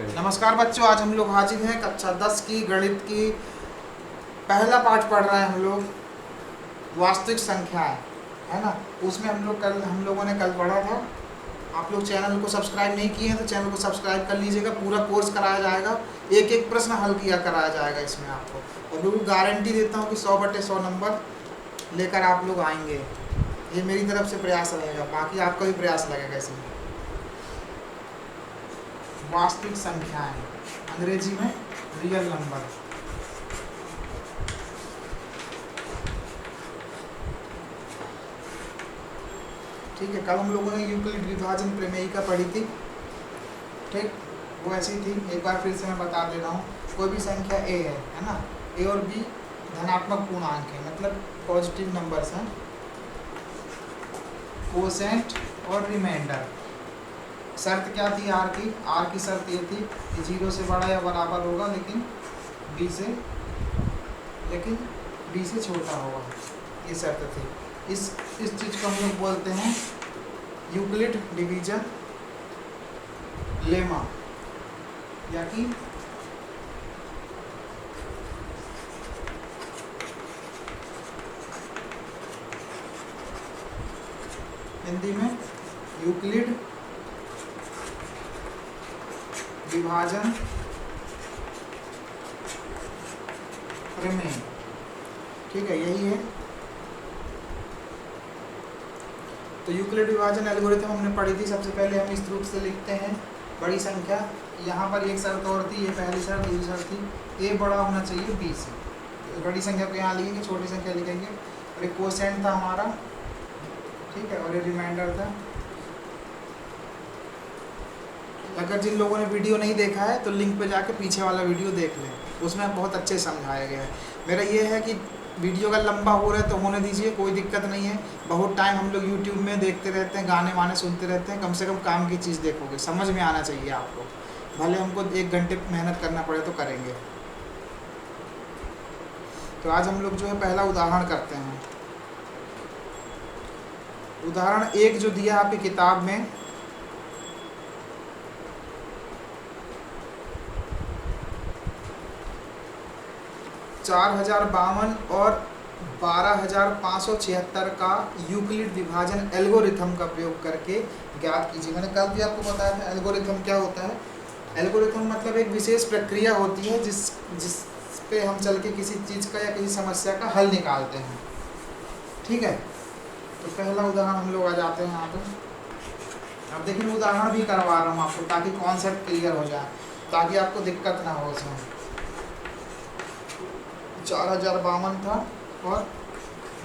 नमस्कार बच्चों, आज हम लोग हाजिर हैं कक्षा 10 की गणित की पहला पाठ पढ़ रहे हैं हम लोग वास्तविक संख्याएं, है ना। उसमें हम लोगों ने कल पढ़ा था। आप लोग चैनल को सब्सक्राइब नहीं किए हैं तो चैनल को सब्सक्राइब कर लीजिएगा। पूरा कोर्स कराया जाएगा, एक एक प्रश्न हल किया कराया जाएगा इसमें आपको, और बिल्कुल गारंटी देता हूँ कि 100/100 नंबर लेकर आप लोग आएंगे। ये मेरी तरफ से प्रयास रहेगा, बाकी आपका भी प्रयास लगेगा इसमें। वास्तविक संख्याएं, अंग्रेजी में रियल नंबर। ठीक है, कल हम लोगों ने यूक्लिड विभाजन प्रमेयिका पढ़ी थी। ठीक, वो ऐसी थी, एक बार फिर से मैं बता दे रहा हूँ। कोई भी संख्या ए है ना, ए और बी धनात्मक पूर्णांक है, मतलब पॉजिटिव नंबर्स हैं। कोसेंट और रिमाइंडर। शर्त क्या थी आर की? आर की शर्त ये थी कि 0 से बड़ा या बराबर होगा, लेकिन बी से छोटा होगा। ये शर्त थी। इस चीज़ को हम लोग बोलते हैं यूक्लिड डिवीजन लेमा, या कि हिंदी में यूक्लिड विभाजन प्रमेय। ठीक है, यही है। तो यूक्लिड विभाजन एल्गोरिथम हमने पढ़ी थी। सबसे पहले हम इस रूप से लिखते हैं, बड़ी संख्या। यहाँ पर एक शर्त और थी, ये पहली शर्त। दूसरी शर्त थी ए बड़ा होना चाहिए बी से। तो बड़ी संख्या को यहाँ लिखेंगे, छोटी संख्या लिखेंगे। और एक कोसेंट था हमारा, ठीक है, और ये रिमाइंडर था। अगर जिन लोगों ने वीडियो नहीं देखा है तो लिंक पे जाके पीछे वाला वीडियो देख लें, उसमें बहुत अच्छे समझाया गया है। मेरा ये है कि वीडियो का लंबा हो रहा है तो होने दीजिए, कोई दिक्कत नहीं है। बहुत टाइम हम लोग यूट्यूब में देखते रहते हैं, गाने वाने सुनते रहते हैं। कम से कम काम की चीज़ देखोगे, समझ में आना चाहिए आपको। भले हमको 1 घंटे मेहनत करना पड़े तो करेंगे। तो आज हम लोग जो है पहला उदाहरण करते हैं। उदाहरण 1 जो दिया आपकी किताब में, $4052 और 12576 का यूक्लिड विभाजन एल्गोरिथम का प्रयोग करके ज्ञात कीजिए। मैंने कल भी आपको बताया था एल्गोरिथम क्या होता है। एल्गोरिथम मतलब एक विशेष प्रक्रिया होती है जिस पे हम चल के किसी चीज़ का या किसी समस्या का हल निकालते हैं। ठीक है, तो पहला उदाहरण हम लोग आ जाते हैं यहाँ पे। अब देखिए, उदाहरण भी करवा रहा हूँ आपको ताकि कॉन्सेप्ट क्लियर हो जाए, ताकि आपको दिक्कत ना हो उसमें। 4052 था और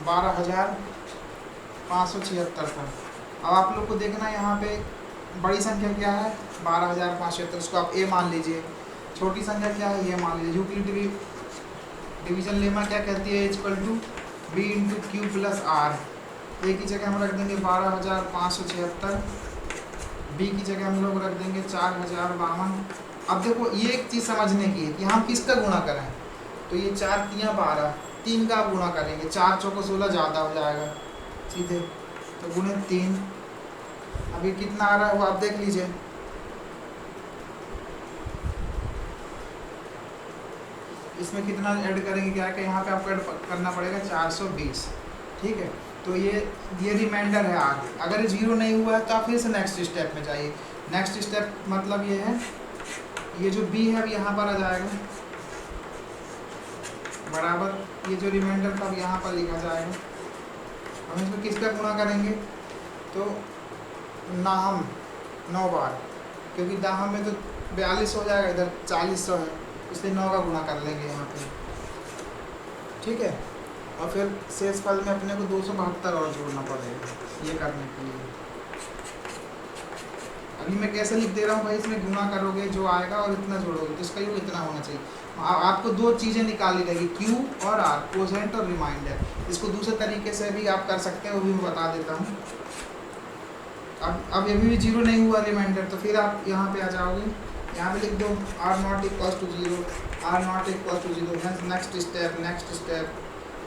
12576 था। अब आप लोग को देखना, यहाँ पे बड़ी संख्या क्या है 12576, उसको आप ए मान लीजिए। छोटी संख्या क्या है ये मान लीजिए। यूक्लिड डिवीजन लेमा क्या कहती है? Equal to b into q plus r. A की जगह हम रख देंगे 12576, बी की जगह हम लोग रख देंगे 4052। अब देखो, ये एक चीज़ समझने की है कि हम किसका गुणा करें। तो ये 4 तियाँ 12, 3 का आप गुणा करेंगे, 4 चौको 16 ज़्यादा हो जाएगा सीधे, तो गुणे 3। अभी कितना आ रहा है वो आप देख लीजिए। इसमें कितना ऐड करेंगे, क्या कि यहाँ पे आपको ऐड करना पड़ेगा 420। ठीक है, तो ये रिमाइंडर है आर। अगर ये 0 नहीं हुआ है तो आप फिर से नेक्स्ट स्टेप में जाइए। नेक्स्ट स्टेप मतलब ये है, ये जो बी है अब यहाँ पर आ जाएगा बराबर, ये जो रिमाइंडर था अब यहाँ पर लिखा जाएगा। हम इसको किसका गुणा करेंगे? तो नाहम 9 बार, क्योंकि दाहम में तो 42 हो जाएगा, इधर 40 है, इसलिए 9 का गुणा कर लेंगे यहाँ पे। ठीक है, और फिर शेष फल में अपने को 272 और जोड़ना पड़ेगा ये करने के लिए। अभी मैं कैसे लिख दे रहा हूँ भाई, इसमें गुणा करोगे जो आएगा और इतना जोड़ोगे तो इसका योग इतना होना चाहिए। आपको 2 चीज़ें निकाली रहेगी, क्यू और आर, कोसेंट और रिमाइंडर। इसको दूसरे तरीके से भी आप कर सकते हैं, वो भी मैं बता देता हूँ। अब अभी भी 0 नहीं हुआ रिमाइंडर, तो फिर आप यहाँ पे आ जाओगे, यहाँ पे लिख दो R not equal to 0, R not equal to 0। Next step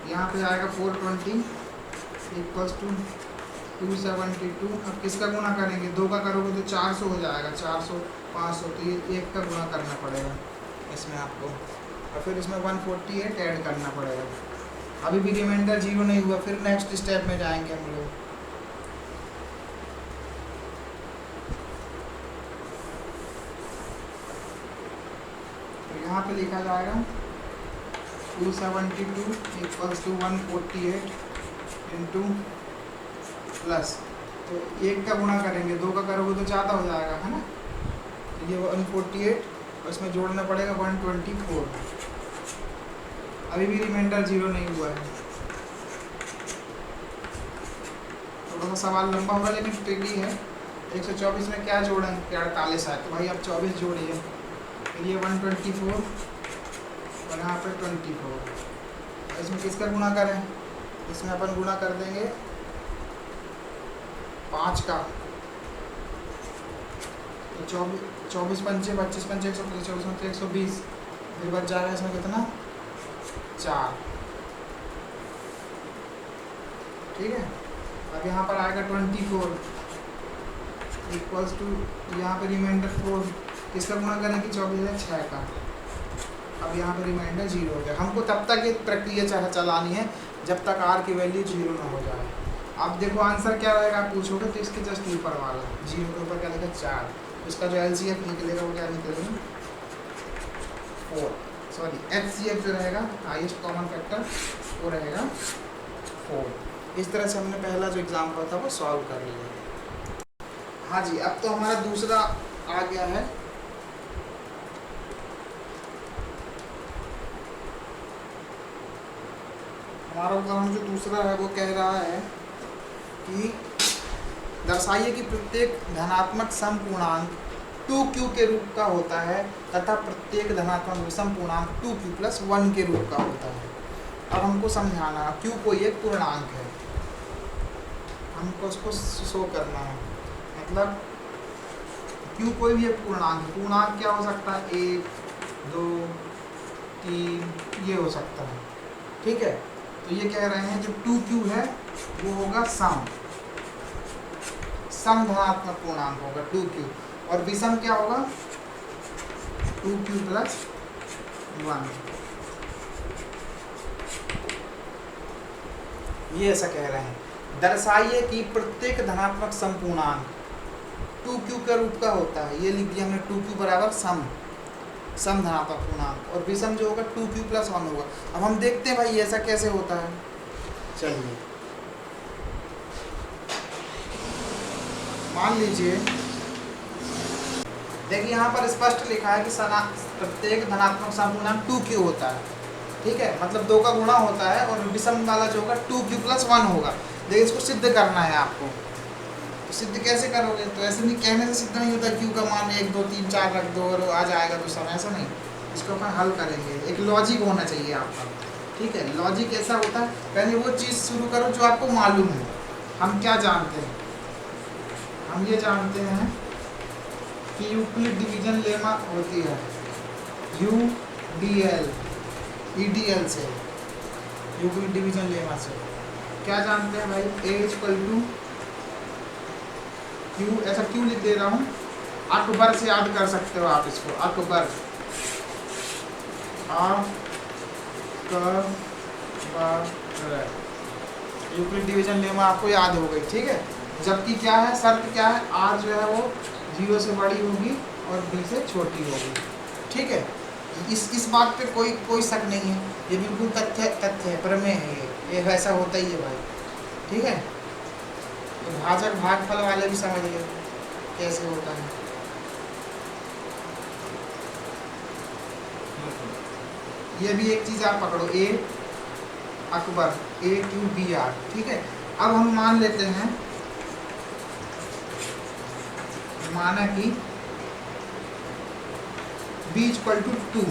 यहाँ पे आएगा 420 इक्वल्स टू 272। अब किसका गुणा करेंगे, 2 का करोगे तो 400 हो जाएगा, 400 500, तो ये 1 का गुणा करना पड़ेगा इसमें आपको, और फिर इसमें 148 ऐड करना पड़ेगा। अभी भी रिमाइंडर 0 नहीं हुआ, फिर नेक्स्ट स्टेप में जाएंगे हम लोग। तो यहाँ पे लिखा जाएगा 272 इक्वल्स टू 148 इंटू प्लस, तो 1 का गुणा करेंगे, 2 का करोगे तो ज़्यादा हो जाएगा, है ना। तो ये 148 और इसमें जोड़ना पड़ेगा 124। अभी भी रिमाइंडर 0 नहीं हुआ है। थोड़ा सा सवाल लंबा होगा लेकिन ट्रिकी है। 124 में क्या जोड़ें कि 48 आए, तो भाई आप 24 जोड़िए, फिर ये 124 और यहाँ पर 24। इसमें किसका गुणा करें, इसमें अपन गुणा कर देंगे 5 का, तो 24 पंचे 25 पंचे 125, 24 पंचे 120, फिर बच जाएगा इसमें कितना 4। ठीक है। अब यहाँ पर आएगा 24 इक्वल्स टू, यहाँ पे रिमाइंडर 4, किसका गुणा करें कि 24 है 6 का। अब यहाँ पे रिमाइंडर 0 हो गया। हमको तब तक ये प्रक्रिया चलानी है जब तक r की वैल्यू 0 ना हो जाए। अब देखो आंसर क्या रहेगा, आप पूछोगे तो इसके जस्ट ऊपर वाला 0 के ऊपर क्या लिखा 4, तो इसका जो LCF निकलेगा वो क्या निकलेगा 4, सॉरी HCF जो रहेगा हाईएस्ट कॉमन फैक्टर वो रहेगा 4। इस तरह से हमने पहला जो एग्जाम्पल था वो सॉल्व कर लिया। हाँ जी, अब तो हमारा दूसरा आ गया है। हमारा उदाहरण जो दूसरा है वो कह रहा है कि दर्शाइए कि प्रत्येक धनात्मक सम पूर्णांक 2q के रूप का होता है तथा प्रत्येक धनात्मक विषम पूर्णांक 2q + 1 के रूप का होता है। अब हमको समझाना है q कोई एक पूर्णांक है, हमको उसको शो करना है, मतलब q कोई भी एक पूर्णांक है। पूर्णांक क्या हो सकता है 1 2 3 ये हो सकता है। ठीक है, तो ये कह रहे हैं जो 2q है वो होगा सम धनात्मक पूर्णांक होगा 2q, और विषम क्या होगा 2q + 1। ये ऐसा कह रहे हैं, दर्शाइए कि प्रत्येक धनात्मक सम पूर्णांक 2q के रूप का होता है। ये लिख दिया हमने 2q बराबर सम धनात्मक पूर्णांक, और विषम जो होगा 2q + 1 होगा। अब हम देखते हैं भाई ऐसा कैसे होता है। चलिए मान लीजिए, देखिए यहाँ पर स्पष्ट लिखा है कि प्रत्येक धनात्मक सम पूर्णांक 2q होता है। ठीक है, मतलब 2 का गुणा होता है, और विषम वाला जो होगा 2q + 1 होगा। देखिए इसको सिद्ध करना है आपको, तो सिद्ध कैसे करोगे, तो ऐसे नहीं कहने से सिद्ध नहीं होता। q का मान 1 2 3 4 रख दो और आ जाएगा तो समय, ऐसा नहीं। इसको अपन हल करेंगे, एक लॉजिक होना चाहिए आपका। ठीक है, लॉजिक ऐसा होता है, पहले वो चीज़ शुरू करो जो आपको मालूम है। हम क्या जानते हैं, हम ये जानते हैं कि यूक्लिड डिवीजन लेमा होती है UDL EDL से, यूक्लिड डिवीजन लेमा से क्या जानते हैं भाई, A = Q, ऐसा क्यों लिख दे रहा हूँ, अकबर से याद कर सकते हो आप इसको, अकबर यूक्लिड डिवीजन लेमा आपको याद हो गई। ठीक है, जबकि क्या है, शर्त क्या है, R जो है वो 0 से बड़ी होगी और B से छोटी होगी। ठीक है, इस बात पे कोई शक नहीं है, ये बिल्कुल तथ्य है, प्रमेय है, ये वैसा होता ही है भाई। ठीक है, तो भाजक भागफल वाले भी समझ गए कैसे होता है। ये भी एक चीज़ आप पकड़ो, A अकबर AQBR। ठीक है, अब हम मान लेते हैं, माना कि B = 2,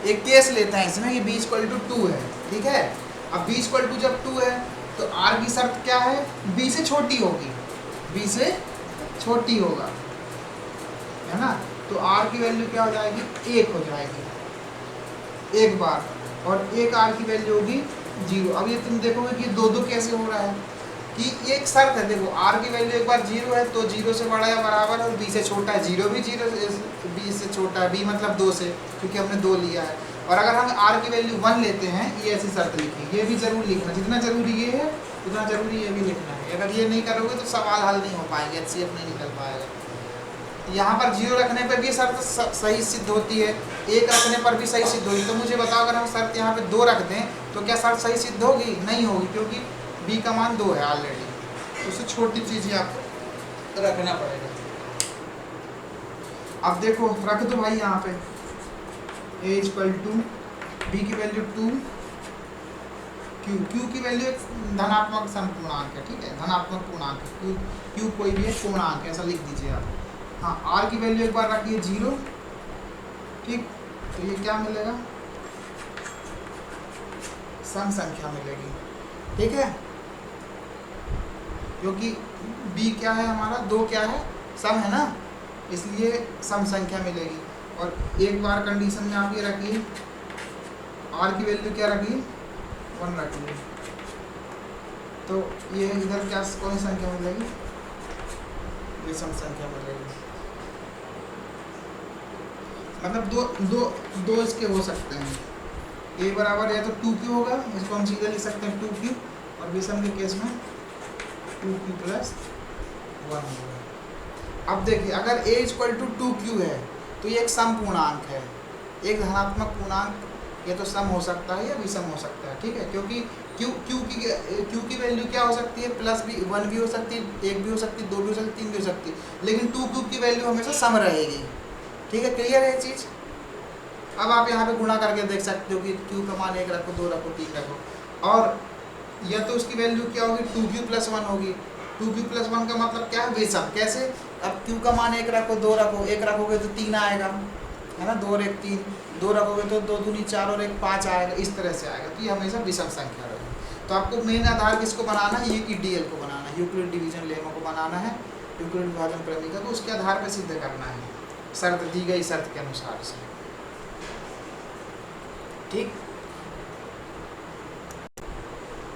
एक केस लेते हैं इसमें कि B = 2 है। ठीक है, अब B = जब 2 है तो R की शर्त क्या है, B से छोटी होगी, B से छोटी होगा, है ना। तो R की वैल्यू क्या हो जाएगी, 1 हो जाएगी एक बार, और एक R की वैल्यू होगी 0। अब ये तुम देखोगे कि 2 कैसे हो रहा है, कि ये एक शर्त है, देखो आर की वैल्यू एक बार 0 है तो 0 से बड़ा या बराबर है और बी से छोटा है, 0 भी 0 बी से छोटा है, बी मतलब 2 से, क्योंकि हमने 2 लिया है। और अगर हम आर की वैल्यू 1 लेते हैं, ये ऐसी शर्त लिखी, ये भी जरूर लिखना, जितना जरूरी ये है उतना जरूरी ये भी लिखना है। अगर ये नहीं करोगे तो सवाल हल नहीं हो पाएंगे, HCF नहीं निकल पाएगा। यहाँ पर 0 रखने पर भी शर्त सही सिद्ध होती है, 1 रखने पर भी सही सिद्ध होगी। तो मुझे बताओ, अगर हम शर्त यहाँ पे 2 रख दें तो क्या शर्त सही सिद्ध होगी? नहीं होगी, क्योंकि बी का मान 2 है ऑलरेडी। उससे छोटी चीज़ ही आपको रखना पड़ेगा। अब देखो रख दो भाई यहाँ पे a इक्वल टू बी की वैल्यू 2, क्यू की वैल्यू एक धनात्मक सम पूर्णांक है, ठीक है, धनात्मक पूर्णांक है, क्यू कोई भी एक पूर्णांक है, ऐसा लिख दीजिए आप। हाँ, आर की वैल्यू एक बार रखिए 0, ठीक, तो ये क्या मिलेगा? सम संख्या मिलेगी, ठीक है, क्योंकि b क्या है हमारा, 2 क्या है, सम है ना, इसलिए सम संख्या मिलेगी। और एक बार कंडीशन में आप ये रखिए, r की वैल्यू क्या रखिए, 1 रखिए, तो ये इधर क्या कौन सी संख्या मिलेगी? ये सम संख्या मिलेगी। मतलब दो इसके हो सकते हैं, a बराबर या तो 2q होगा, इसको हम सीधे लिख सकते हैं 2q, और विषम के केस में 2q प्लस 1 होगा। अब देखिए, अगर a इक्वल टू 2q है तो ये एक सम पूर्णांक है, एक धनात्मक पूर्णांक, ये तो सम हो सकता है या विषम हो सकता है, ठीक है, क्योंकि q की वैल्यू क्या हो सकती है, प्लस भी 1 भी हो सकती है, 1 भी हो सकती है, 2 भी हो सकती है, 3 भी हो सकती है, लेकिन 2q की वैल्यू हमेशा सम रहेगी, ठीक है, क्लियर है ये चीज़। अब आप यहाँ पे गुणा करके देख सकते हो कि q का मान 1 रखो, 2 रखो, 3 रखो, और या तो उसकी वैल्यू क्या होगी, 2q प्लस 1 होगी। 2q प्लस 1 का मतलब क्या है, विषम। कैसे? अब q का मान 1 रखो, 2 रखो, 1 रखोगे तो 3 आएगा, है ना, 2 और 1 3, 2 रखोगे तो 2 दूनी 4 और 1 5 आएगा, इस तरह से आएगा, तो ये हमेशा विषम संख्या रहेगी। तो आपको मेन आधार किसको बनाना है, ये कि DL को बनाना है, यूक्लिड डिवीजन लेमा को बनाना है, यूक्लिड विभाजन प्रमेय का, तो उसके आधार पर सिद्ध करना है, शर्त दी गई शर्त के अनुसार से, ठीक।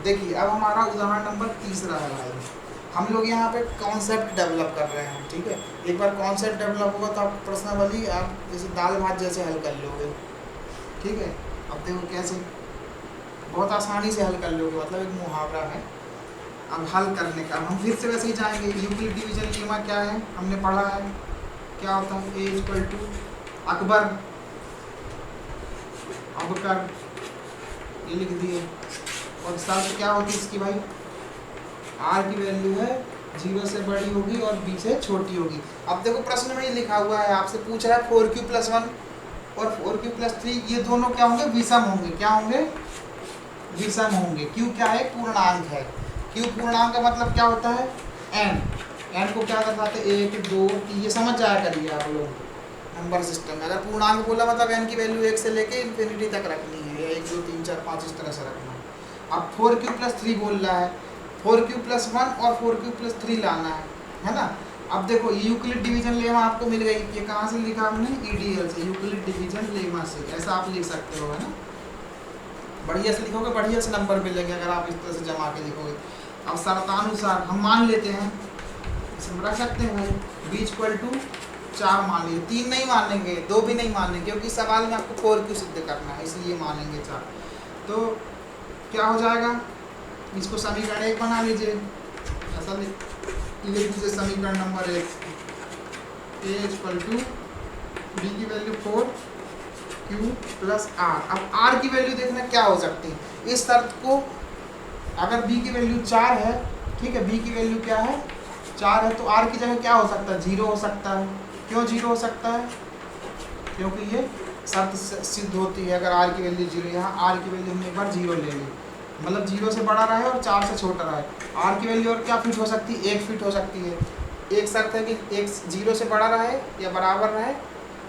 देखिए अब हमारा उदाहरण नंबर 3 है भाई, हम लोग यहाँ पे कॉन्सेप्ट डेवलप कर रहे हैं, ठीक है। एक बार कॉन्सेप्ट डेवलप होगा तो आप प्रश्नावली आप जैसे दाल भात जैसे हल कर लोगे, ठीक है। अब देखो कैसे, बहुत आसानी से हल कर लोगे, मतलब एक मुहावरा है। अब हल करने का हम फिर से वैसे ही जाएंगे, यूक्लिड डिवीजन लेमा क्या है, हमने पढ़ा है, क्या होता है, a इक्वल टू अकबर, अबकर, ये लिख दिए, और शर्त क्या होती है इसकी भाई, r की वैल्यू है 0 से बड़ी होगी और b से छोटी होगी। अब देखो प्रश्न में ये लिखा हुआ है, आपसे पूछ रहा है 4q प्लस 1 और 4q प्लस 3, ये दोनों क्या होंगे, विषम होंगे। क्या होंगे, विषम होंगे। q क्या है, पूर्णांक है। q पूर्णांक का मतलब क्या होता है, n को क्या दर्शाते हैं, 1 2 3, ये समझ जाया करिए आप लोग नंबर सिस्टम में। अगर पूर्णांक बोला मतलब n की वैल्यू 1 से लेके इन्फिनिटी तक रखनी है, या 1 2 3 4 5 इस तरह से रखना। अब 4q प्लस 3 बोल रहा है, 4q प्लस 1 और 4q प्लस 3 लाना है ना। अब देखो यूक्लिड डिवीजन लेमा आपको मिल गई, ये कहाँ से लिखा हमने, EDL से, यूक्लिड डिवीजन लेमा से, ऐसा आप लिख सकते हो, है ना। बढ़िया से लिखोगे बढ़िया से नंबर मिलेंगे अगर आप इस तरह से जमा के लिखोगे। अब शर्तानुसार हम मान लेते हैं, इसमें रख सकते हैं भाई, b इक्वल टू 4 मान लीजिए, 3 नहीं मानेंगे, 2 भी नहीं मानेंगे, क्योंकि सवाल में आपको 4q सिद्ध करना है, इसलिए मानेंगे 4। तो क्या हो जाएगा, इसको समीकरण 1 बना लीजिए, ऐसा लिख दीजिए समीकरण number 1, a equal to b की वैल्यू 4q प्लस r। अब r की वैल्यू देखना क्या हो सकती है, इस शर्त को अगर b की वैल्यू 4 है, ठीक है, b की वैल्यू क्या है, 4 है, तो r की जगह क्या हो सकता है, 0 हो सकता है। क्यों 0 हो सकता है, क्योंकि ये शर्त सिद्ध होती है, अगर r की वैल्यू 0, यहाँ r की वैल्यू हमने एक बार 0 ले ली, मतलब 0 से बड़ा रहे और 4 से छोटा रहे। r की वैल्यू और क्या फिट हो सकती है, 1 फिट हो सकती है। एक शर्त है कि 1 0 से बड़ा रहे या बराबर रहे,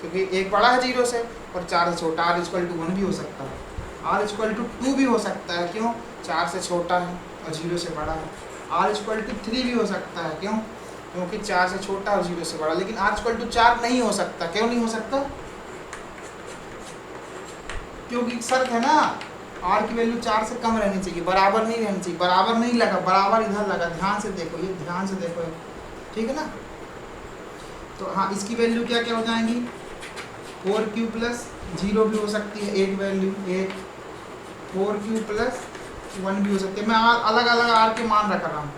क्योंकि 1 बड़ा है 0 से और 4 से छोटा, r इक्वल टू 1 भी हो सकता है, r इक्वल टू 2 भी हो सकता है, क्यों, 4 से छोटा है और 0 से बड़ा है। r इक्वल टू 3 भी हो सकता है, क्यों, क्योंकि 4 से छोटा और 0 से बड़ा। लेकिन r इक्वल टू 4 नहीं हो सकता, क्यों नहीं हो सकता, क्योंकि शर्त है ना, आर की वैल्यू 4 से कम रहनी चाहिए, बराबर नहीं रहनी चाहिए। बराबर नहीं लगा, बराबर इधर लगा, ध्यान से देखो, ये ध्यान से देखो, ठीक है ना। तो हाँ, इसकी वैल्यू क्या क्या हो जाएंगी, 4q प्लस 0 भी हो सकती है एक वैल्यू, एक 4q प्लस 1 भी हो सकती है। मैं अलग अलग आर के मान रख रहा हूँ।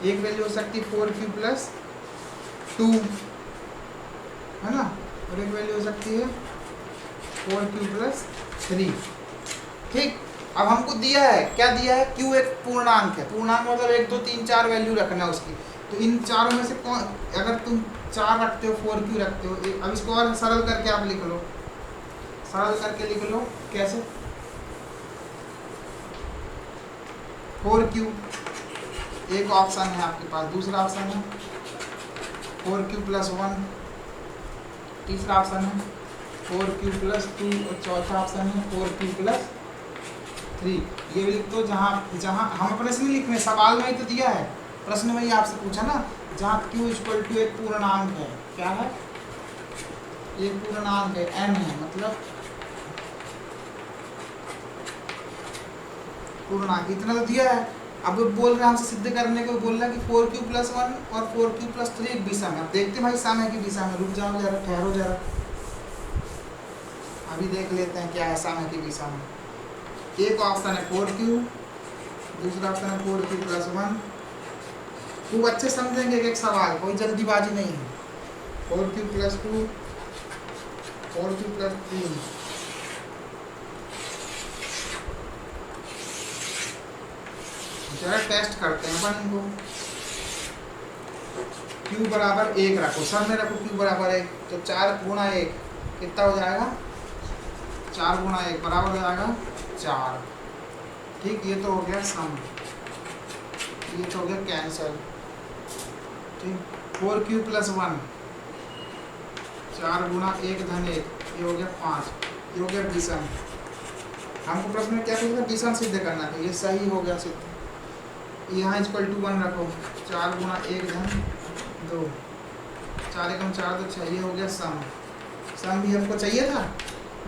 एक वैल्यू हो सकती है 4q प्लस 2, है ना, और एक वैल्यू हो सकती है 4q प्लस 3। ठीक, अब हमको दिया है, क्या दिया है, q एक पूर्णांक है। पूर्णांक मतलब 1 2 3 4 वैल्यू रखना है उसकी। तो इन चारों में से कौन, अगर तुम 4 रखते हो, 4q रखते हो, अब इसको और सरल करके आप लिख लो, सरल करके लिख लो। कैसे, 4q एक ऑप्शन है आपके पास, दूसरा ऑप्शन है 4q प्लस 1, तीसरा ऑप्शन है 4q प्लस 2, और चौथा ऑप्शन है 4q प्लस 3। ये भी लिख दो। जहाँ जहाँ हम अपने से नहीं लिख रहे, सवाल में ही तो दिया है, प्रश्न में ही आपसे पूछा ना, जहाँ q इक्वल टू एक पूर्णांक है, क्या है, एक पूर्णांक है, n है, मतलब पूर्णांक, इतना तो दिया है। अब वो बोल रहे हैं हमसे सिद्ध करने को, बोल रहा है कि 4q प्लस 1 और 4q प्लस 3 एक विषम है। अब देखते भाई समय की दिशा में, रुक जाओ जरा, ठहरो जरा, अभी देख लेते हैं क्या है समय की दिशा में। एक ऑप्शन है 4q, दूसरा ऑप्शन है 4q प्लस 1। खूब अच्छे समझेंगे एक एक सवाल, कोई जल्दीबाजी नहीं है। 4q प्लस 2, 4q प्लस 3, जरा टेस्ट करते हैं अपन इनको। q बराबर 1 रखो, सब में रखो q बराबर 1, तो 4 गुणा 1 कितना हो जाएगा, 4 गुणा 1 बराबर हो जाएगा 4। ठीक, ये तो हो गया सम, ये तो हो गया कैंसल। ठीक, 4q प्लस 1, 4 गुणा 1 धन 1, ये हो गया 5, ये हो गया विषम। हमको प्रश्न में क्या पूछा, विषम सिद्ध करना था, ये सही हो गया सिद्ध। यहाँ इक्वल टू 1 रखो, 4 गुणा 1 धन 2, 4 एकम 4 तो 6, ये हो गया सम। सम भी हमको चाहिए था,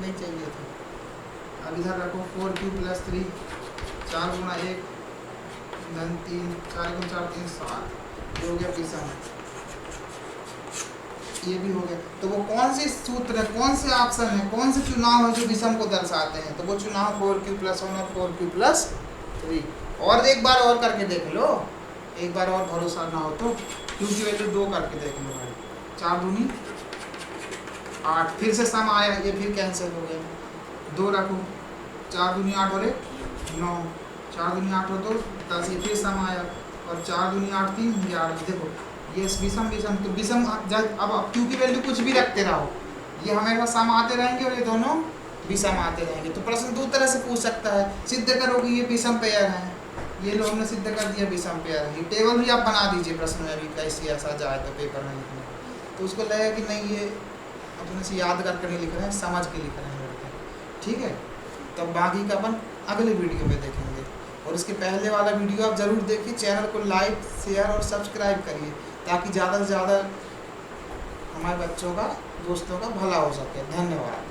नहीं चाहिए था। अब इधर रखो 4q प्लस 3, 4 गुणा 1 धन 3, 4 एकम 4 3 7, ये हो गया विषम। ये भी हो गया। तो वो कौन से सूत्र है, कौन से ऑप्शन है, कौन से चुनाव है जो विषम को दर्शाते हैं, तो वो चुनाव 4q प्लस 1 और 4q प्लस 3। और एक बार और करके देख लो, एक बार और भरोसा ना हो तो q की वैल्यू 2 करके देख लो भाई, 4 दूनी 8, फिर से सम आया, ये फिर कैंसिल हो गया। 2 रखो, 4 दूनी 8 और 1 9, 4 दूनी 8 और 2 10, ये फिर सम आया, और 4 दूनी 8 3 11। देखो ये विषम विषम, तो विषम। अब q की वैल्यू कुछ भी रखते रहो, ये हमेशा सम आते रहेंगे और ये दोनों विषम आते रहेंगे। तो प्रश्न दो तरह से पूछ सकता है, सिद्ध करो कि ये विषम पेयर है, ये लो हमने सिद्ध कर दिया विषम पेयर है। ये टेबल भी आप बना दीजिए प्रश्न में, अभी कैसे ऐसा जाए तो पेपर में लिखने, तो उसको लगेगा कि नहीं ये अपने से याद करके नहीं लिख रहे हैं, समझ के लिख रहे हैं लड़के। ठीक है, तब बाकी का अपन अगले वीडियो में देखेंगे। और इसके पहले वाला वीडियो आप ज़रूर देखिए, चैनल को लाइक शेयर और सब्सक्राइब करिए, ताकि ज़्यादा से ज़्यादा हमारे बच्चों का, दोस्तों का भला हो सके। धन्यवाद।